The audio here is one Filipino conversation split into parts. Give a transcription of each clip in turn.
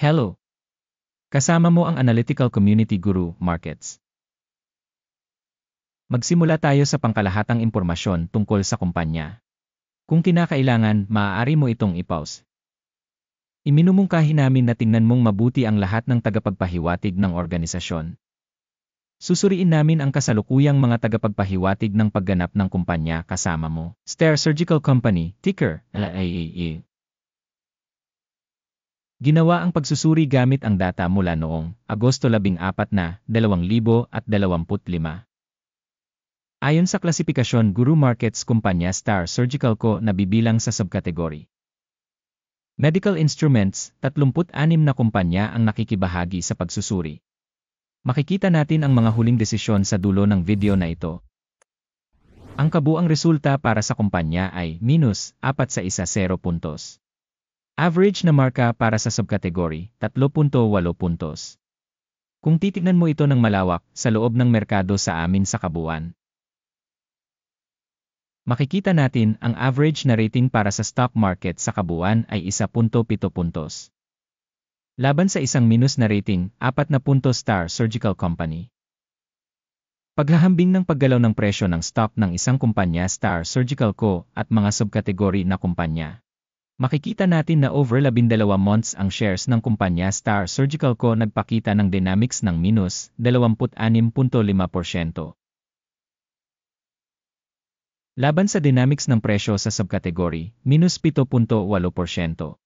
Hello! Kasama mo ang Analytical Community Guru, Markets. Magsimula tayo sa pangkalahatang impormasyon tungkol sa kumpanya. Kung kinakailangan, maaari mo itong i-pause. Iminumungkahi namin na tingnan mong mabuti ang lahat ng tagapagpahiwatig ng organisasyon. Susuriin namin ang kasalukuyang mga tagapagpahiwatig ng pagganap ng kumpanya kasama mo. STAAR Surgical Company, ticker, LAAE. Ginawa ang pagsusuri gamit ang data mula noong Agosto 14 na 2025. Ayon sa klasifikasyon Guru Markets kumpanya STAAR Surgical Co. nabibilang sa subkategory Medical Instruments, 36 na kumpanya ang nakikibahagi sa pagsusuri. Makikita natin ang mga huling desisyon sa dulo ng video na ito. Ang kabuang resulta para sa kumpanya ay -4-1 puntos. Average na marka para sa subkategory, 3.8 puntos. Kung titignan mo ito ng malawak sa loob ng merkado sa amin sa kabuuan, makikita natin ang average na rating para sa stock market sa kabuuan ay 1.7 puntos. Laban sa isang minus na rating, 4 na puntos STAAR Surgical Company. Paghahambing ng paggalaw ng presyo ng stock ng isang kumpanya STAAR Surgical Co. at mga subkategory na kumpanya. Makikita natin na over 12 months ang shares ng kumpanya STAAR Surgical Co. nagpakita ng dynamics ng minus 26.5%. Laban sa dynamics ng presyo sa subkategory, minus 7.8%.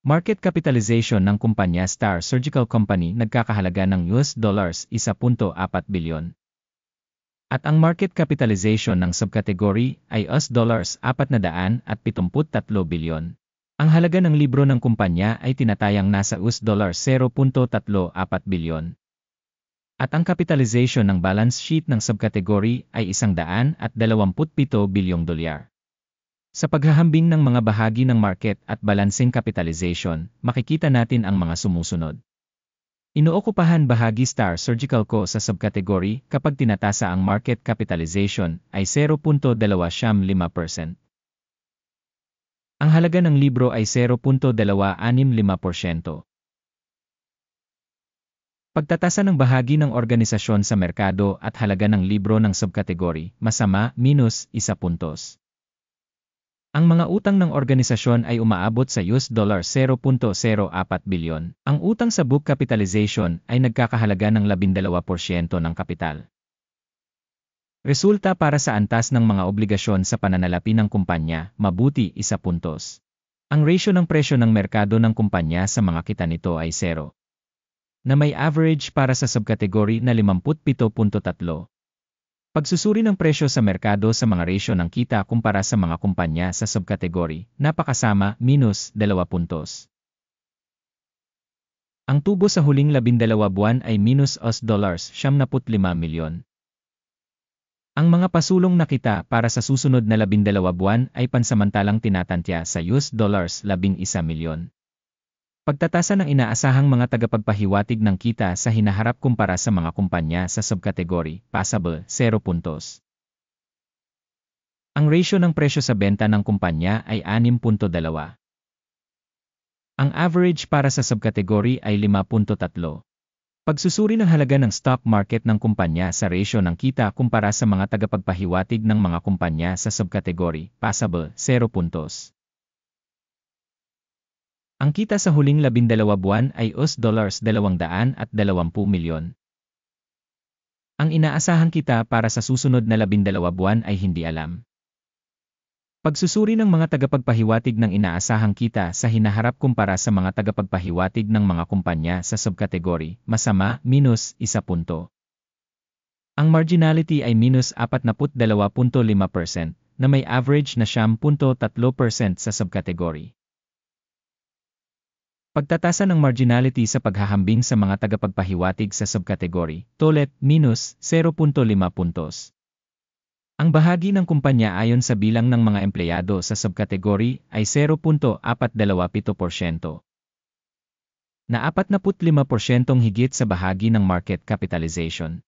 Market capitalization ng kumpanya STAAR Surgical Company nagkakahalaga ng $1.4 bilyon. At ang market capitalization ng subkategory ay $473 bilyon. Ang halaga ng libro ng kumpanya ay tinatayang nasa $0.34 bilyon. At ang capitalization ng balance sheet ng subkategory ay $127 bilyong dolyar. Sa paghahambing ng mga bahagi ng market at balancing capitalization, makikita natin ang mga sumusunod. Inookupahan bahagi STAAR Surgical Co. sa subkategory kapag tinatasa ang market capitalization ay 0.25%. Ang halaga ng libro ay 0.265%. Pagtatasa ng bahagi ng organisasyon sa merkado at halaga ng libro ng subkategory, masama, -1 puntos. Ang mga utang ng organisasyon ay umaabot sa $0.04 bilyon. Ang utang sa book capitalization ay nagkakahalaga ng 12% ng kapital. Resulta para sa antas ng mga obligasyon sa pananalapi ng kumpanya, mabuti 1 puntos. Ang ratio ng presyo ng merkado ng kumpanya sa mga kita nito ay 0. Na may average para sa subkategory na 57.3. Pagsusuri ng presyo sa merkado sa mga ratio ng kita kumpara sa mga kumpanya sa subkategory, napakasama, -2 puntos. Ang tubo sa huling 12 buwan ay $75 milyon. Ang mga pasulong na kita para sa susunod na 12 buwan ay pansamantalang tinatantya sa $11 milyon. Pagtatasa ng inaasahang mga tagapagpahiwatig ng kita sa hinaharap kumpara sa mga kumpanya sa subkategory, passable, 0 puntos. Ang ratio ng presyo sa benta ng kumpanya ay 6.2. Ang average para sa subkategory ay 5.3. Pagsusuri ng halaga ng stock market ng kumpanya sa ratio ng kita kumpara sa mga tagapagpahiwatig ng mga kumpanya sa subkategory, passable, 0 puntos. Ang kita sa huling 12 buwan ay $220 milyon. Ang inaasahang kita para sa susunod na 12 buwan ay hindi alam. Pagsusuri ng mga tagapagpahiwatig ng inaasahang kita sa hinaharap kumpara sa mga tagapagpahiwatig ng mga kumpanya sa subkategory, masama, -1 punto. Ang marginality ay -42.5% na may average na 10.3% sa subkategory. Pagtatasa ng marginality sa paghahambing sa mga tagapagpahiwatig sa subkategory, tolet, -0.5 puntos. Ang bahagi ng kumpanya ayon sa bilang ng mga empleyado sa subkategory ay 0.427%. Na 45% higit sa bahagi ng market capitalization.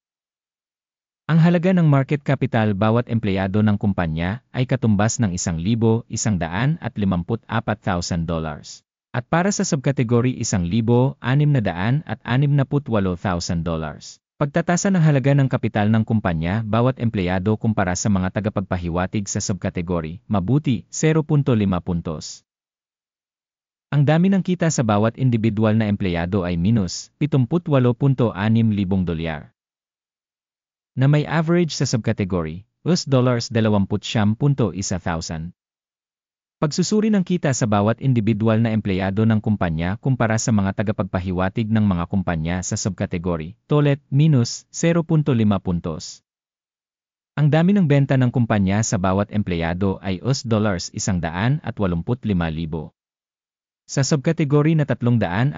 Ang halaga ng market capital bawat empleyado ng kumpanya ay katumbas ng $1,154,000. At para sa subkategory $1,668,000. Pagtatasa ng halaga ng kapital ng kumpanya bawat empleyado kumpara sa mga tagapagpahiwatig sa subkategory, mabuti, 0.5 puntos. Ang dami ng kita sa bawat individual na empleyado ay minus $78.6 libo. Na may average sa subkategory, $20.1,100. Pagsusuri ng kita sa bawat individual na empleyado ng kumpanya kumpara sa mga tagapagpahiwatig ng mga kumpanya sa subkategory, tolet, minus 0.5 puntos. Ang dami ng benta ng kumpanya sa bawat empleyado ay $185,000. Sa subkategory na $312,000.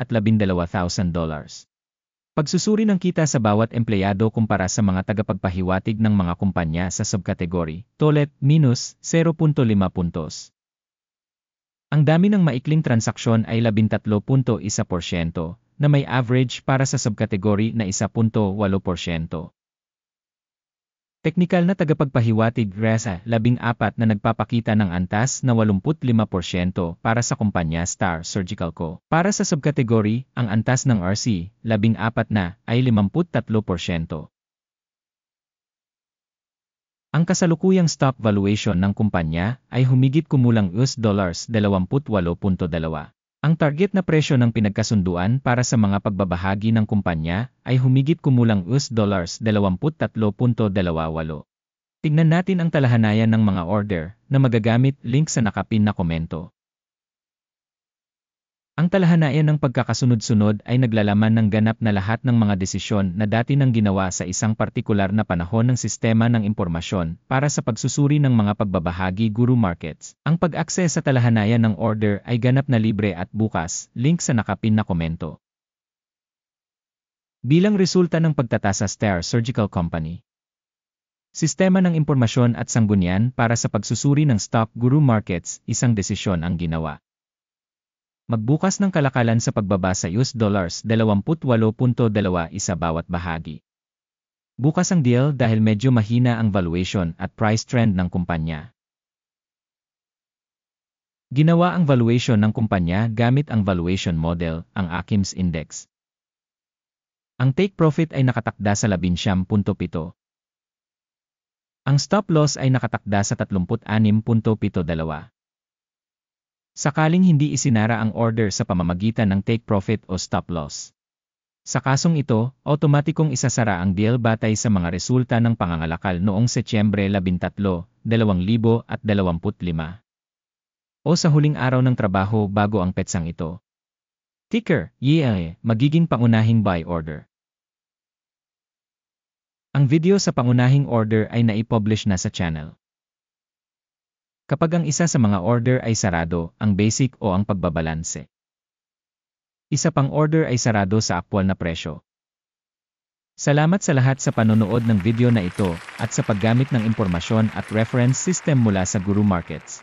Pagsusuri ng kita sa bawat empleyado kumpara sa mga tagapagpahiwatig ng mga kumpanya sa subkategory, tolet, minus 0.5 puntos. Ang dami ng maikling transaksyon ay 13.1% na may average para sa subkategory na 1.8%. Teknikal na tagapagpahiwatig RESA 14 na nagpapakita ng antas na 85% para sa kumpanya Star Surgical Co. Para sa subkategory, ang antas ng RC 14 na ay 53%. Ang kasalukuyang stock valuation ng kumpanya ay humigit kumulang $28.2. Ang target na presyo ng pinagkasunduan para sa mga pagbabahagi ng kumpanya ay humigit kumulang $23.28. Tingnan natin ang talahanayan ng mga order na magagamit link sa nakapin na komento. Ang talahanayan ng pagkakasunod-sunod ay naglalaman ng ganap na lahat ng mga desisyon na dati nang ginawa sa isang partikular na panahon ng sistema ng impormasyon para sa pagsusuri ng mga pagbabahagi Guru Markets. Ang pag-access sa talahanayan ng order ay ganap na libre at bukas, link sa nakapin na komento. Bilang resulta ng pagtatasa Star Surgical Company. Sistema ng impormasyon at sanggunian para sa pagsusuri ng stock Guru Markets, isang desisyon ang ginawa. Magbukas ng kalakalan sa pagbaba sa $28.2 bawat bahagi. Bukas ang deal dahil medyo mahina ang valuation at price trend ng kumpanya. Ginawa ang valuation ng kumpanya gamit ang valuation model, ang ACIMS Index. Ang take profit ay nakatakda sa 11.7. Ang stop loss ay nakatakda sa 36.72. Sakaling hindi isinara ang order sa pamamagitan ng take profit o stop loss. Sa kasong ito, otomatikong isasara ang deal batay sa mga resulta ng pangangalakal noong Setyembre 13, 2025 o sa huling araw ng trabaho bago ang petsang ito. Ticker, YEA, magiging pangunahing buy order. Ang video sa pangunahing order ay naipublish na sa channel. Kapag ang isa sa mga order ay sarado, ang basic o ang pagbabalanse. Isa pang order ay sarado sa aktwal na presyo. Salamat sa lahat sa panonood ng video na ito at sa paggamit ng impormasyon at reference system mula sa Guru Markets.